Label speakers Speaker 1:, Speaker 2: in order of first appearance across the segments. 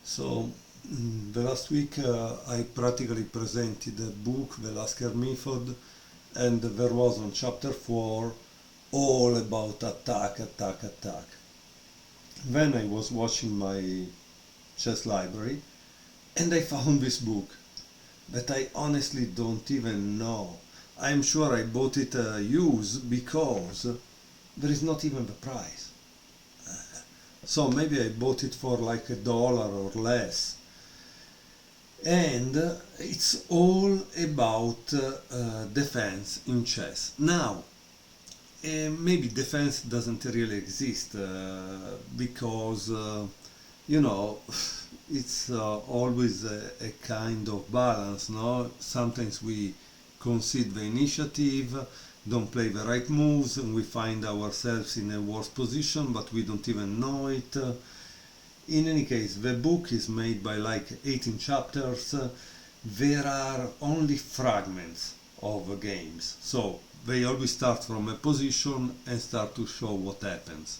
Speaker 1: So the last week I practically presented the book, the Lasker Method, and there was on chapter 4 all about attack, attack, attack. Then I was watching my chess library and I found this book that I honestly don't even know. I'm sure I bought it used because there is not even the price. So maybe I bought it for like $1 or less. And it's all about defense in chess. Now, maybe defense doesn't really exist because, you know, it's always a kind of balance, no? Sometimes we concede the initiative, don't play the right moves, and we find ourselves in a worse position, but we don't even know it. In any case, the book is made by like 18 chapters. There are only fragments of games, so they always start from a position and start to show what happens.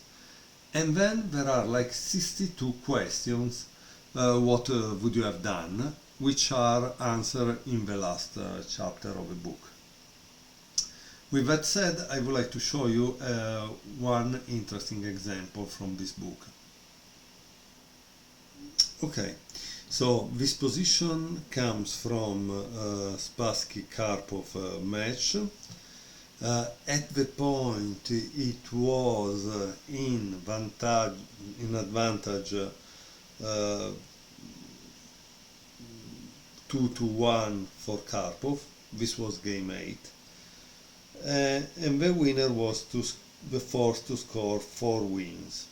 Speaker 1: And then there are like 62 questions, what would you have done, which are answered in the last chapter of the book. With that said, I would like to show you one interesting example from this book. Okay, so this position comes from Spassky Karpov match. At the point it was in advantage 2-1 for Karpov. This was game 8. And the winner was the forced to score 4 wins.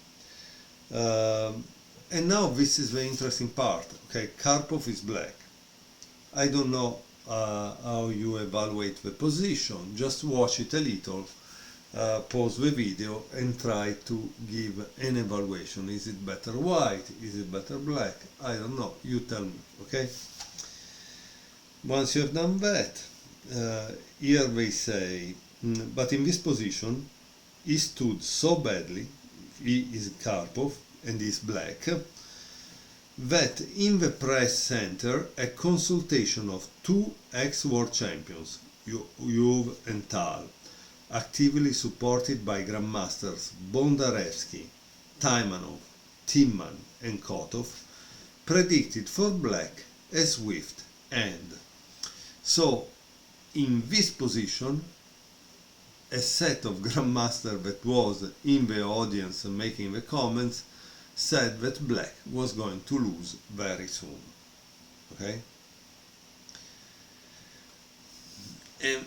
Speaker 1: And now this is the interesting part. Okay, Karpov is black. I don't know how you evaluate the position. Just watch it a little, pause the video and try to give an evaluation. Is it better white? Is it better black? I don't know. You tell me, okay? Once you have done that, here they say, but in this position, he stood so badly, he is Karpov, and is black, that in the press center a consultation of 2 ex-world champions, Juve and Tal, actively supported by grandmasters Bondarevsky, Taimanov, Timman and Kotov, predicted for black a swift end. So in this position, a set of grandmasters that was in the audience making the comments said that black was going to lose very soon. Okay?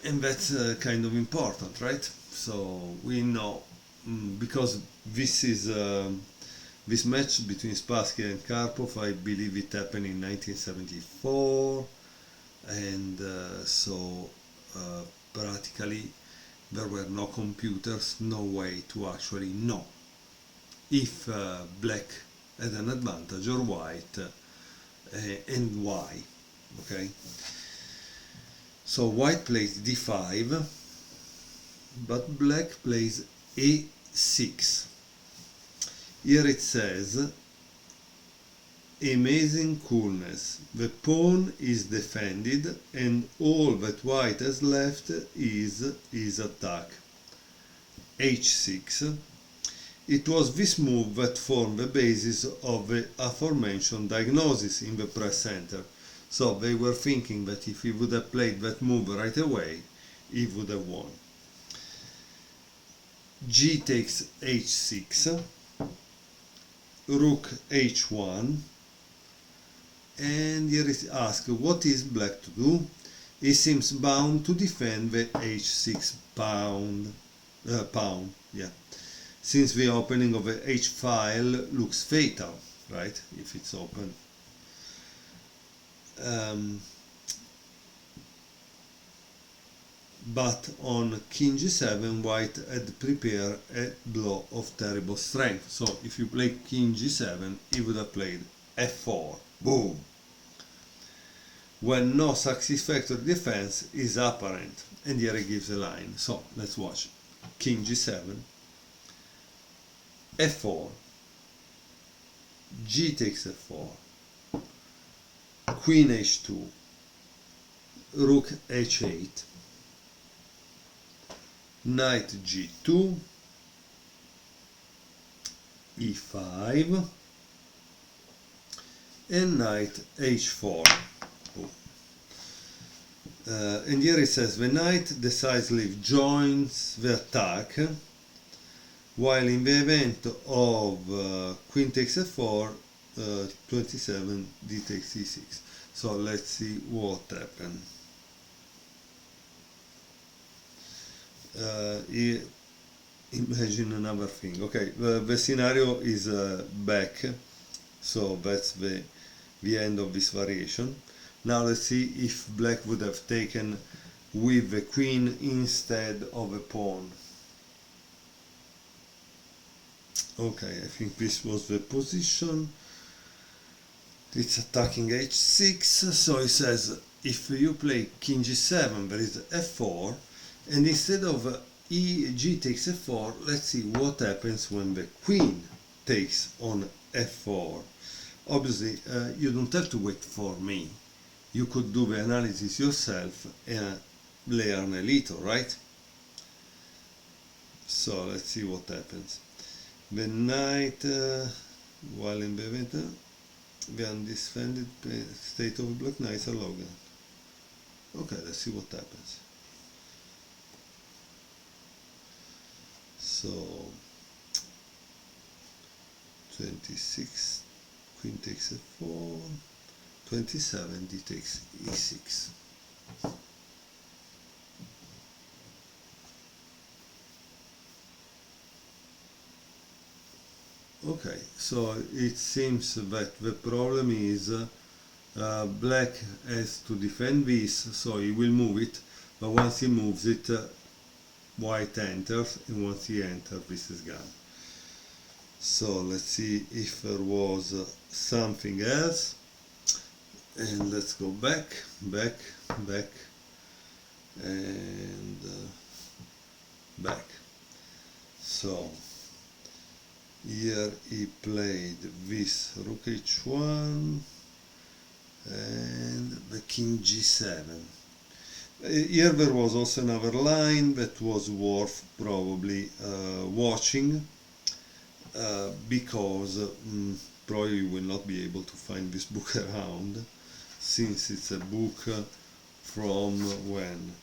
Speaker 1: And that's kind of important, right? So we know, because this is this match between Spassky and Karpov, I believe it happened in 1974, and so practically there were no computers, no way to actually know if black had an advantage or white, and why. Okay, so white plays d5, but black plays a6. Here it says, amazing coolness, the pawn is defended and all that white has left is his attack. h6. It was this move that formed the basis of the aforementioned diagnosis in the press center. So they were thinking that if he would have played that move right away, he would have won. G takes h6, rook h1, and here is asked what is black to do. He seems bound to defend the h6 pawn, since the opening of the h file looks fatal, right, if it's open. But on king g7, white had prepared a blow of terrible strength. So if you play king g7, he would have played f4. Boom! When no satisfactory defense is apparent. And here he gives a line. So let's watch. King g7, f4, g takes f4, queen h2, rook h8, knight g2, e5, and knight h4. And here it says the knight decisively joins the attack, while in the event of queen takes f4, 27 d takes e6. So let's see what happened. Imagine another thing. Okay, the scenario is back, so that's the end of this variation. Now let's see if black would have taken with the queen instead of a pawn. Okay, I think this was the position. It's attacking h6, so it says if you play king g7 there is f4, and instead of g takes f4, let's see what happens when the queen takes on f4. Obviously you don't have to wait for me, you could do the analysis yourself and learn a little, right? So let's see what happens. The knight, while in the event, the undefended state of black knights are logged. Okay, let's see what happens. So 26, queen takes f4, 27, d takes e6. Okay, so it seems that the problem is black has to defend this, so he will move it, but once he moves it, white enters, and once he enters, this is gone. So let's see if there was something else, and let's go back, and back. So here he played this rook h1 and the king g7. Here there was also another line that was worth probably watching, because probably you will not be able to find this book around, since it's a book from when?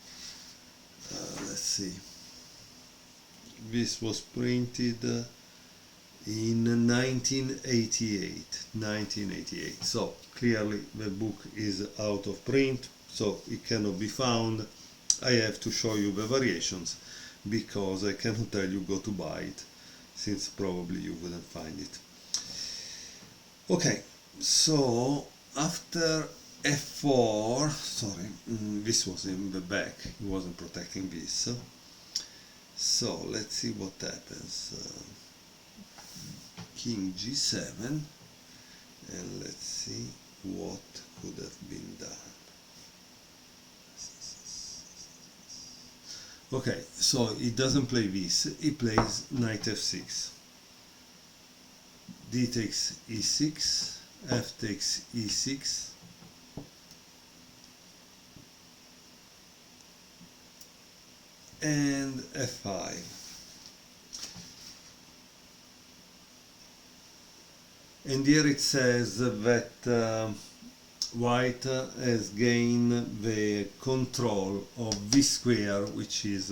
Speaker 1: Let's see. This was printed in 1988. So clearly the book is out of print, so it cannot be found. I have to show you the variations because I cannot tell you go to buy it, since probably you wouldn't find it. Okay, so after f4, sorry, this was in the back, it wasn't protecting this. So let's see what happens. King g7, and let's see what could have been done. Okay, so he doesn't play this, he plays knight f6, d takes e6, f takes e6, and f5. And here it says that white has gained the control of this square, which is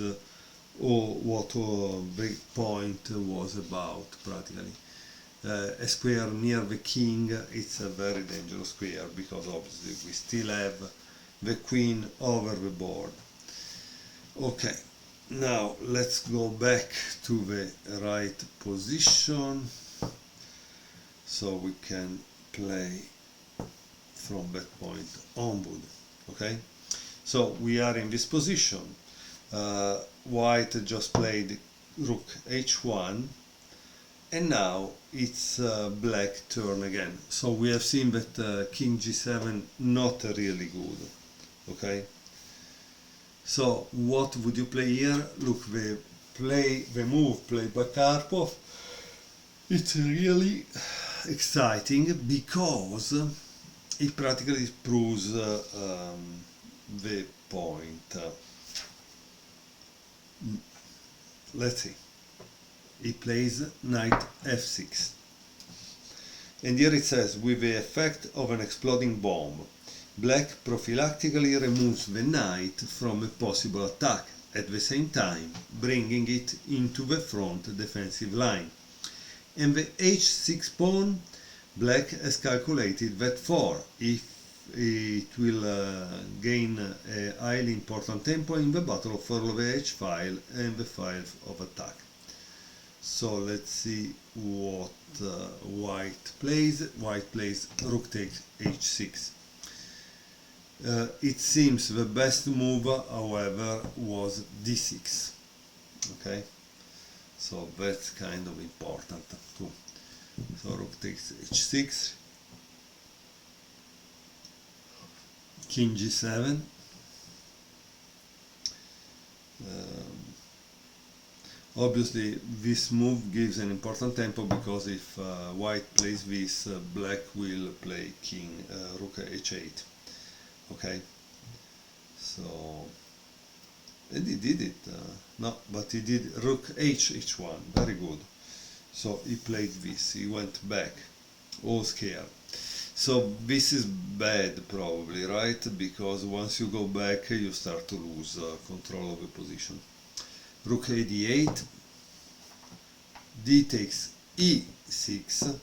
Speaker 1: what the point was about practically. A square near the king, it's a very dangerous square, because obviously we still have the queen over the board. Okay, now let's go back to the right position, so we can play from that point onward. Okay, so we are in this position. White just played rook h1, and now it's black turn again. So we have seen that king g7 not really good. Okay, so what would you play here? Look, the move played by Karpov, it's really exciting, because it practically proves the point. Let's see. He plays knight f6. And here it says, with the effect of an exploding bomb, black prophylactically removes the knight from a possible attack, at the same time bringing it into the front defensive line. And the h6 pawn, black has calculated that if it will gain a highly important tempo in the battle for the h file and the file of attack. So let's see what white plays. White plays rook takes h6. It seems the best move, however, was d6. Okay, so that's kind of important too. So rook takes h6, king g7. Obviously this move gives an important tempo, because if white plays this, black will play king rook h8. Okay, so, and he did it, no, but he did rook h1, very good. So he played this, he went back, all scared. So this is bad probably, right? Because once you go back you start to lose control of the position. Rook a d8, d takes e6,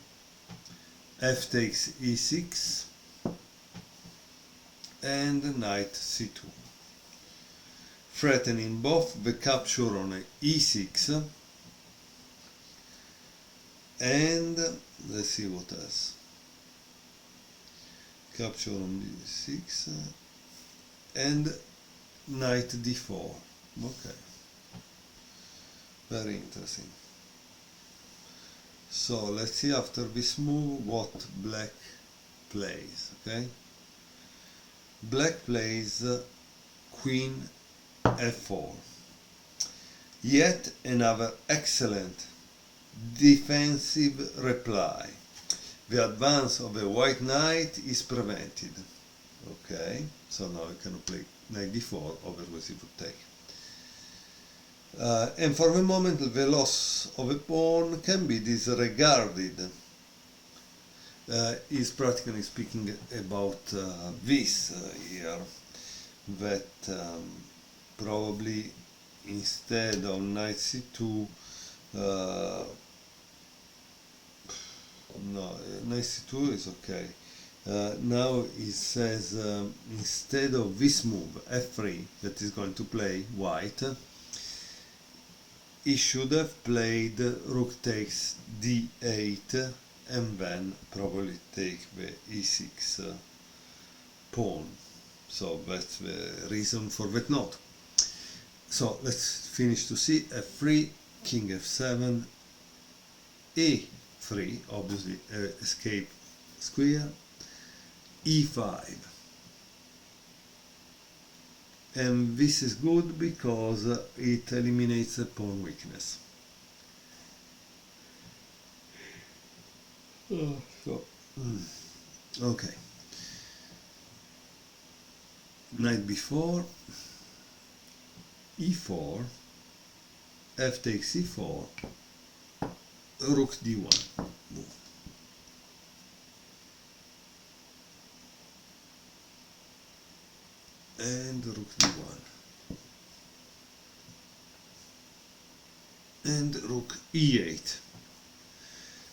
Speaker 1: f takes e6, and knight c2, threatening both the capture on e6 and, let's see what else, capture on d6 and knight d4. Okay, very interesting. So let's see after this move what black plays. Okay, black plays queen f4, yet another excellent defensive reply. The advance of the white knight is prevented. Okay, so now I cannot play knight d4, otherwise it would take. And for the moment the loss of a pawn can be disregarded. Is practically speaking about this here, that probably instead of knight c2, no, knight c2 is okay. Now it says instead of this move f3 that is going to play white, he should have played rook takes d8 and then probably take the e6 pawn. So that's the reason for that note. So let's finish to see f3, king f7, e3, obviously escape square, e5. And this is good because it eliminates a pawn weakness. Okay, knight b4, e4, f takes e4, rook d1. And rook d1. And rook e8.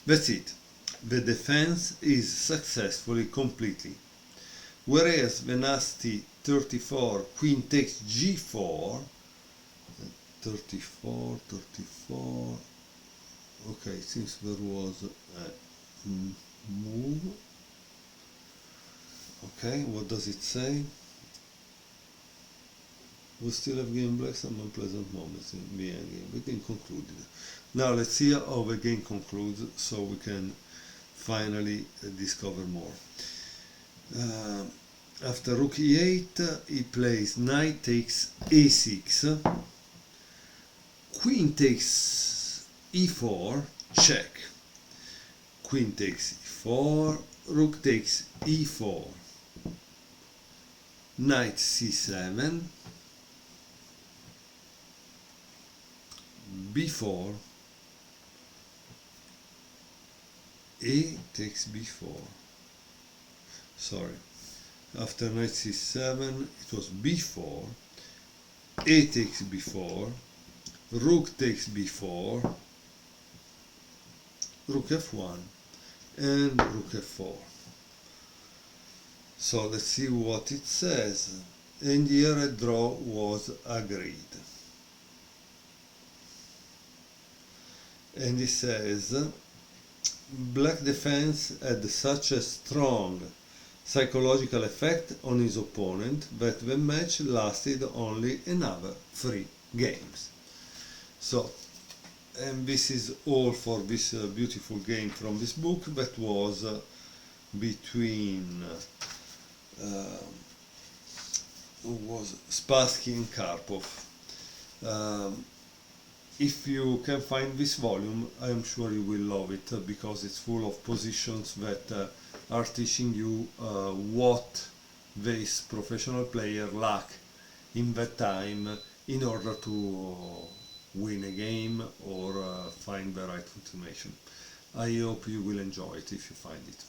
Speaker 1: That's it. The defense is successfully completed. Whereas the nasty 34 queen takes g4, 34, okay, since there was a move, okay, what does it say? We still have game black some unpleasant moments in the end game. The game concluded. Now let's see how the game concludes, so we can finally discover more. After rook e8, he plays knight takes a6, queen takes e4, check, queen takes e4, rook takes e4, knight c7, b4, a takes b4. Sorry, after knight c7 it was b4, a takes b4, rook takes b4, rook f1, and rook f4. So let's see what it says. And here a draw was agreed. And it says, black defense had such a strong psychological effect on his opponent that the match lasted only another 3 games. So, and this is all for this beautiful game from this book that was between Spassky and Karpov. If you can find this volume, I am sure you will love it because it's full of positions that are teaching you what this professional player lack in that time in order to win a game or find the right information. I hope you will enjoy it if you find it.